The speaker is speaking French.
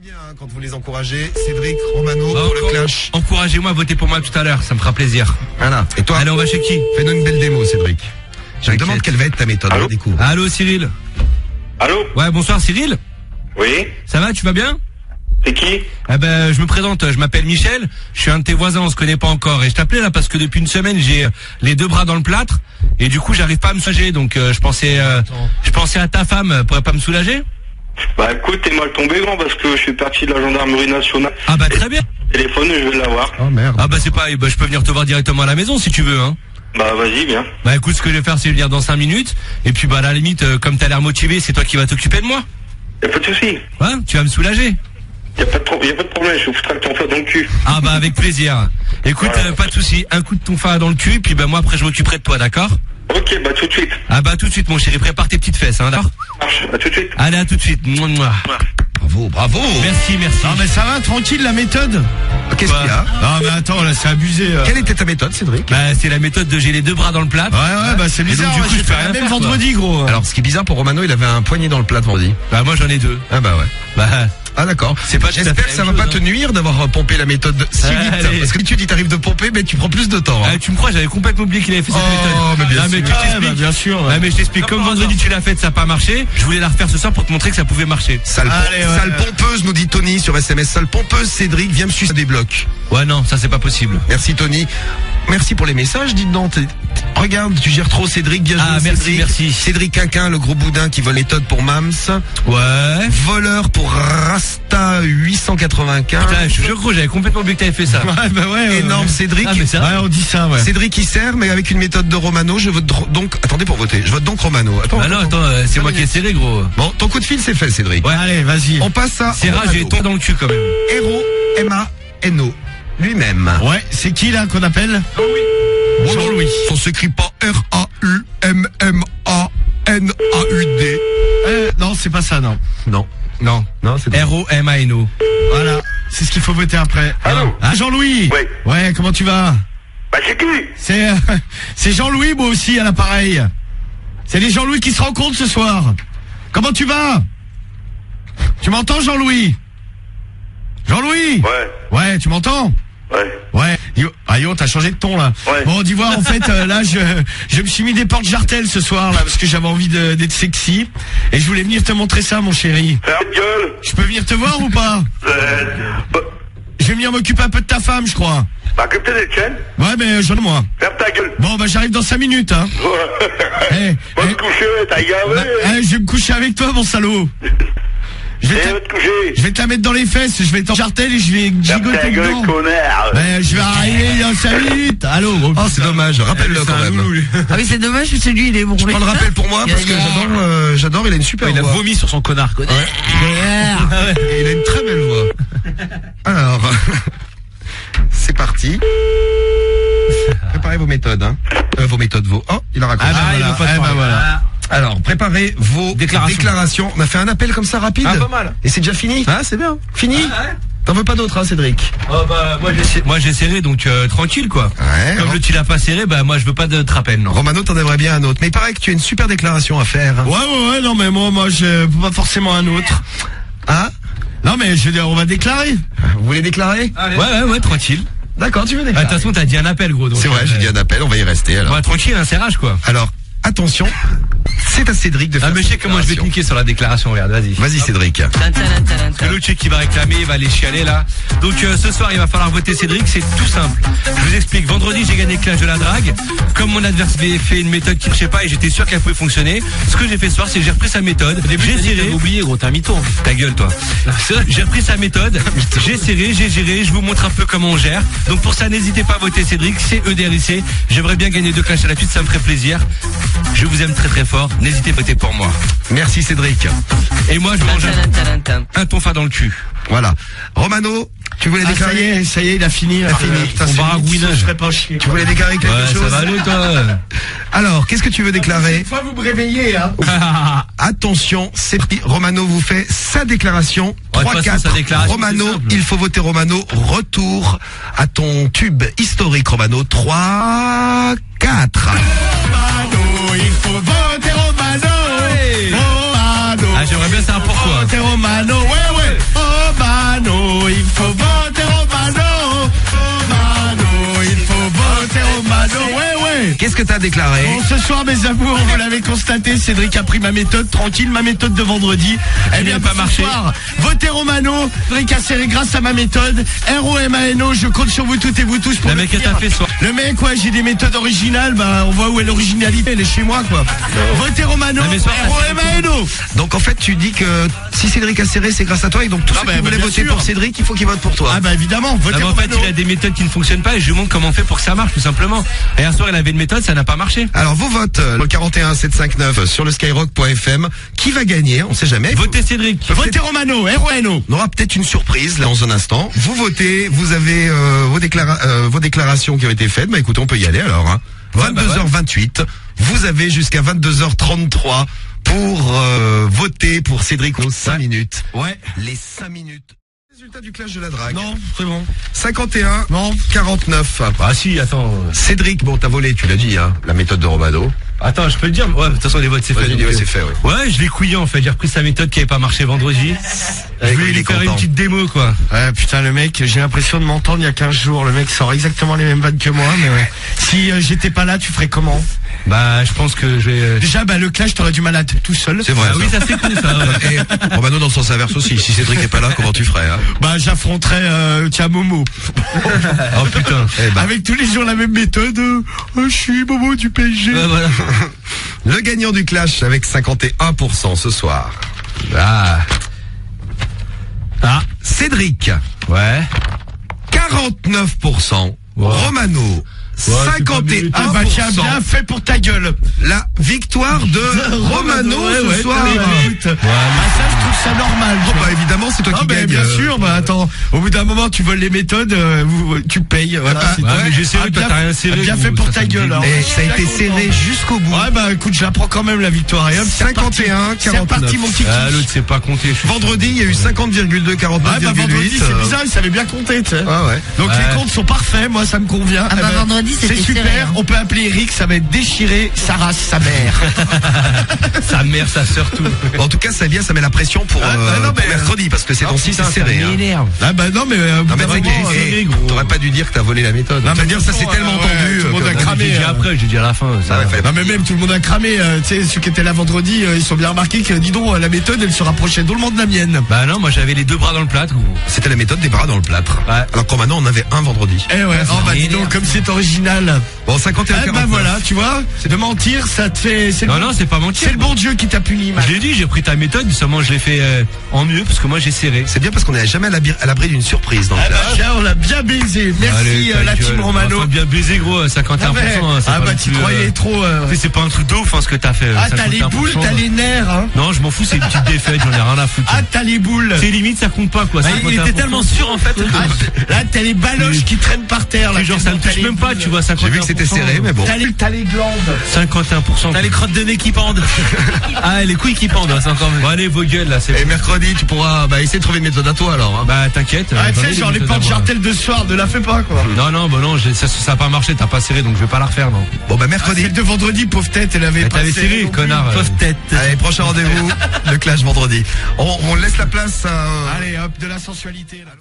bien quand vous les encouragez. Cédric, Romano pour le clash. Encouragez-moi à voter pour moi tout à l'heure, ça me fera plaisir. Voilà. Et toi? Allez, on va chez qui? Fais-nous une belle démo, Cédric. Je me demande quelle va être ta méthode. Allô, Allô, Cyril. Allô? Ouais, bonsoir Cyril. Oui? Ça va, tu vas bien? C'est qui? Eh ben, je me présente, je m'appelle Michel, je suis un de tes voisins, on se connaît pas encore. Et je t'appelais là parce que depuis une semaine, j'ai les deux bras dans le plâtre. Et du coup, j'arrive pas à me soulager. Donc, je pensais à ta femme, pourrait pas me soulager? Bah écoute, t'es mal tombé grand parce que je suis parti de la gendarmerie nationale. Ah bah très bien. Téléphone, je vais l'avoir. Oh merde. Ah bah c'est pas, bah, je peux venir te voir directement à la maison si tu veux, hein. Bah vas-y, viens. Bah écoute, ce que je vais faire, c'est venir dans 5 minutes. Et puis bah à la limite, comme t'as l'air motivé, c'est toi qui vas t'occuper de moi. Y'a pas de souci. Ouais, tu vas me soulager. Y'a pas de problème, je vous foutrai ton fa dans le cul. Ah bah avec plaisir. Écoute, Voilà. pas de souci, un coup de ton fa dans le cul, puis bah moi après je m'occuperai de toi, d'accord? Ok, bah tout de suite. Ah bah tout de suite mon chéri, prépare tes petites fesses, hein, d'accord? Marche, à tout de suite. Allez, à tout de suite. Mouah, mouah. Bravo, bravo. Merci. Non mais ça va, tranquille la méthode. Qu'est-ce qu'il y a? Non mais attends, là c'est abusé. Quelle était ta méthode, Cédric? Bah c'est la méthode de j'ai les deux bras dans le plâtre. Ouais, bah c'est Et donc, bizarre, du coup, j'ai je peux fait rien la même faire, quoi. vendredi gros. Alors, ce qui est bizarre pour Romano, il avait un poignet dans le plat vendredi. Bah moi j'en ai deux. Ah bah ouais. Bah Ah d'accord. C'est pas tout à fait J'espère que la ça va même pas chose, te nuire d'avoir pompé la méthode si vite. Allez. Parce que tu dis t'arrives de pomper, mais tu prends plus de temps. Hein. tu me crois, j'avais complètement oublié qu'il avait fait cette Oh, méthode. mais bien Ah, mais sûr. tu t'expliques. bah, bien sûr. Ah, mais je t'explique, comme vendredi tu l'as fait, ça n'a pas marché, je voulais la refaire ce soir pour te montrer que ça pouvait marcher. Sale, Allez, ouais. sale pompeuse, nous dit Tony sur SMS. Sale pompeuse, Cédric, viens me sucer des blocs. Ouais non, ça c'est pas possible. Merci Tony. Merci pour les messages, dites donc. Regarde, tu gères trop Cédric, bien joué. Ah, merci, Cédric. merci. Cédric Quinquin, le gros boudin qui vole méthode pour Mams. Ouais. Voleur pour Rasta 895. Putain, je te jure gros, j'avais complètement oublié que t'avais fait ça. Ouais, bah ouais. Énorme Cédric. Ah mais c'est vrai. Ouais, on dit ça, ouais. Cédric qui sert, mais avec une méthode de Romano. Je vote donc. Attendez pour voter. Je vote donc Romano. Attends. Bah non, attends, c'est moi qui ai serré gros. Bon, ton coup de fil c'est fait, Cédric. Ouais. Allez, vas-y. On passe à C'est rare, j'ai Romano. ton dans le cul quand même. Héros M-A-N-O. Lui-même. Ouais, c'est qui là qu'on appelle? Jean-Louis. Ça s'écrit pas R-A-U-M-M-A-N-A-U-D. Non, c'est pas ça, non. Non. Non. Non, c'est R-O-M-A-N-O. Voilà, c'est ce qu'il faut voter après. Allô? Ah, Jean-Louis. Ouais. Ouais, comment tu vas? Bah c'est qui? C'est Jean-Louis, moi aussi, à l'appareil. C'est les Jean-Louis qui se rencontrent ce soir. Comment tu vas? Tu m'entends, Jean-Louis? Jean-Louis? Ouais, Ouais, tu m'entends? ouais. Ouais. Yo, t'as changé de ton, là. Ouais. Bon, dis voir, en fait, là, je me suis mis des portes jartelles ce soir, là, parce que j'avais envie d'être sexy. Et je voulais venir te montrer ça, mon chéri. Ferme gueule. Je peux venir te voir ou pas? Bah, Je vais venir m'occuper un peu de ta femme, je crois. occupe-toi des tiennes. Ouais, mais j'en ai moi. Ferme ta gueule. Bon, bah, j'arrive dans 5 minutes, hein. Eh, Va eh, te coucher, t'as gavé. bah, je vais me coucher avec toi, mon salaud. Je vais, Et va te coucher. je vais te la mettre dans les fesses, je vais t'en jartelle et je vais Ferme ta gigoter gueule, dedans. connard. Je vais arriver dans 5 minutes. Allô. Oh, c'est dommage. Rappelle-le quand même. Ah mais c'est dommage que celui il est bon. Je prends le rappel pour moi parce que j'adore, il a une super Il a voix. vomi sur son connard. Quoi. Et il a une très belle voix. Alors, c'est parti. Préparez vos méthodes, hein. Oh, il a raconté. Ah, il veut pas te parler. voilà. Alors, préparez vos déclarations. On a fait un appel comme ça rapide. Ah, pas mal. Et c'est déjà fini? Ah, c'est bien. Fini? T'en veux pas d'autres, hein, Cédric? Oh bah moi j'ai serré donc tranquille quoi. Ouais. Comme tu l'as pas serré, bah moi je veux pas de rappel non. Romano, t'en aimerais bien un autre. Mais il paraît que tu as une super déclaration à faire. Ouais, non, mais moi, je pas forcément un autre. Hein? Non, mais je veux dire, on va déclarer. Vous voulez déclarer? Ouais, tranquille. D'accord, tu veux Ah, de déclarer. toute façon t'as dit un appel gros donc. C'est vrai, j'ai dit un appel, on va y rester alors. Ouais, tranquille, un serrage quoi. Alors, attention, c'est à Cédric de faire Ah mais je sa sais comment je vais te déclaration. niquer sur la déclaration, regarde, vas-y. Vas-y Cédric. Parce que l'autre qui va réclamer, il va aller chialer là. Donc ce soir il va falloir voter Cédric, c'est tout simple. Je vous explique, vendredi j'ai gagné le clash de la drague. Comme mon adversaire avait fait une méthode qui ne marchait pas et j'étais sûr qu'elle pouvait fonctionner, ce que j'ai fait ce soir c'est que j'ai repris sa méthode. J'ai serré. oublié gros, t'es un mytho. Ta gueule toi. J'ai repris sa méthode, j'ai serré, j'ai géré, je vous montre un peu comment on gère. Donc pour ça n'hésitez pas à voter Cédric, c'est EDRIC. J'aimerais bien gagner 2 clashs à la suite, ça me ferait plaisir. Je vous aime très fort, n'hésitez pas à voter pour moi. Merci Cédric. Et moi je mange un tonfa dans le cul. Voilà. Romano, tu voulais Ah, déclarer? ça y est, il a fini. Il a fini. Putain, c'est baragouinage. Je ferai pas chier. Tu voulais déclarer quelque Ouais, ça chose? va aller toi. Alors, qu'est-ce que tu veux déclarer? Une fois vous me réveillez, hein. Attention, c'est parti. Romano vous fait sa déclaration. Ouais, de toute façon, 3-4. sa déclaration, Romano, c'est simple. il faut voter Romano. Retour à ton tube historique, Romano. 3-4. Il faut voter Romano. Romano. Ah j'aimerais bien savoir pourquoi. Voter Romano. Ouais. Romano. que t'as déclaré. Bon, ce soir, mes amours, vous l'avez constaté, Cédric a pris ma méthode, tranquille, ma méthode de vendredi. Eh bien, pas marché. Ce soir, votez Romano, Cédric a serré grâce à ma méthode. ROMANO, je compte sur vous toutes et vous tous pour Le mec, qu'est-ce que t'as fait ce soir? Le mec, ouais, j'ai des méthodes originales, bah, on voit où est l'originalité, elle est chez moi, quoi. Votez Romano, Non, mais soir, ROMANO. Donc en fait, tu dis que si Cédric a serré, c'est grâce à toi, et donc tous ceux qui voulaient bien voter sûr. pour Cédric, il faut qu'ils votent pour toi. Ah bah évidemment, votez Ah, mais en fait, Romano. il a des méthodes qui ne fonctionnent pas et je lui montre comment on fait pour que ça marche, tout simplement. Et hier soir, il avait une méthode, ça n'a pas marché. Alors vos votes, le 41 759 sur le skyrock.fm. Qui va gagner? On sait jamais. Votez Cédric. Votez Romano, RONO. On aura peut-être une surprise là dans un instant. Vous votez, vous avez vos déclarations qui ont été faites. Bah écoutez, on peut y aller alors. Hein. Ouais, 22h28. Vous avez jusqu'à 22h33 pour voter pour Cédric aux 5 minutes. Ouais. Les 5 minutes. Résultat du clash de la drague. Non, c'est bon. 51, Non. 49. Ah si, attends. Cédric, bon, t'as volé, tu l'as dit, hein, la méthode de Romano. Attends, je peux le dire. Ouais, de toute façon, les votes, c'est fait. Vas-y, donc, ouais, c'est fait, ouais. Ouais, je l'ai couillé en fait. J'ai repris sa méthode qui avait pas marché vendredi. Je Ouais, voulais il est lui faire content. une petite démo, quoi. Ouais, putain, le mec, j'ai l'impression de m'entendre il y a 15 jours. Le mec sort exactement les mêmes vannes que moi, mais ouais. Si j'étais pas là, tu ferais comment? Bah, je pense que je vais. Déjà, bah, le clash, t'aurais du mal à être tout seul. C'est vrai. Ah oui, ça c'est cool, ça. Ouais. Et Romano dans le sens inverse aussi. Si Cédric est pas là, comment tu ferais, hein? Bah, j'affronterais, tiens, Momo. Oh putain. Eh ben, Avec tous les jours la même méthode. Je suis Momo du PSG. Ouais, voilà. le gagnant du clash avec 51% ce soir. Ah. Ah. Cédric, Ouais. 49%. Ouais. Ouais, Romano, c'est pas 51%. Ah bah tiens, bien fait pour ta gueule. La victoire de Romano Ouais, ce soir. écoute. Ah, ça, je trouve ça normal. Bon, bah évidemment, c'est toi Ah qui bah, gagne. bien sûr, bah attends, au bout d'un moment tu voles les méthodes, tu payes, voilà. bah, c'est Ouais, tout. mais j'ai serré, Ah, toi, bien- t'as rien serré. Bien vous, fait pour ça ta me gueule. dégoûte. alors. Et Je ça a suis été bien serré content. jusqu'au bout. Ouais bah écoute, j'apprends quand même la victoire. Et hop, c'est reparti. 51, C'est reparti 49. mon petit Ah, kiff. l'autre, c'est pas compté. je suis- Vendredi, il y a eu 50,2, 49,8. Ouais bah vendredi c'est bizarre, il savait bien compter, tu sais. Ah ouais. Donc Ouais. les comptes sont parfaits, moi ça me convient. Ah bah, Eh vendredi, c'est c'était super, serré, hein. on peut appeler Eric, ça va être déchiré, sa race, sa mère. Sa mère, sa sœur, tout. En tout cas, c'est bien, ça met la pression pour, non, pour mais- mercredi, parce que ces temps-ci, c'est serré. Hein. m'énerve. Ah bah non mais Non, mais bout d'un c'est moment, que- gros. t'aurais pas dû dire que t'as volé la méthode. Non, Tu vas mais dire, ça c'est bon, tellement ouais, tendu. tout le monde a que- cramé. J'ai dit après, j'ai dit à la fin. Ça. Ah ouais, fallait Non mais même tout le monde a cramé, tu sais, ceux qui étaient là vendredi, ils sont bien remarqués que, dis donc, la méthode, elle se rapprochait drôlement de la mienne. Bah non, moi j'avais les deux bras dans le plâtre, gros. C'était la méthode des bras dans le plâtre. Ouais. Alors qu'en maintenant, on avait un vendredi. Eh ouais, oh bah dis donc, énerve. comme c'est original. Bon, 51, Eh 49. bah voilà, tu vois, de mentir, ça te fait, c'est le, Non, non, c'est pas mentir. c'est le bon Dieu qui t'a puni, man. Je l'ai dit, j'ai pris ta méthode, seulement je l'ai fait en mieux, parce que moi j'ai serré. C'est bien parce qu'on n'est jamais à l'abri d'une surprise dans le Ah bah clash. tiens, on l'a bien baisé. Merci Allez, ta la gueule. team Romano. Faut bien baiser, gros, 51%. hein, c'est Ah pas bah non tu plus, croyais trop. Tu sais, c'est pas un truc de ouf, hein, ce que t'as fait. Ah t'as les 51%. boules, t'as les nerfs, hein. Non, je m'en fous, c'est une petite défaite, j'en ai rien à foutre. Ah t'as les boules. C'est limite, ça compte pas, quoi. Ah, il était 51%. tellement sûr en fait. Ah, là t'as les baloches qui traînent par terre. Là, C'est genre, ça ne T'as touche les même pas, boules. tu vois, 51%. J'ai vu que c'était serré, mais bon. T'as les glandes. 51%. T'as les crottes de nez qui pendent. Ah, les couilles qui pendent, hein, c'est encore mieux. Bon, allez, vos gueules, là, c'est Et bon. mercredi, tu pourras essayer de trouver une méthode à toi alors. Hein. Bah, t'inquiète. Ah tu j'en ai sais, des genre les méthodes à portes moi. jartelles de soir, ne la fais pas quoi. Non, non, bah non, ça a pas marché, t'as pas serré, donc je vais pas la refaire, non. Bon, bah mercredi. Celle de vendredi, pauvre tête, elle avait Mais pas t'avais serré serré, non plus. connard. Pauvre tête. Allez, prochain rendez-vous, le clash vendredi. On laisse la place à... Allez hop, de la sensualité là.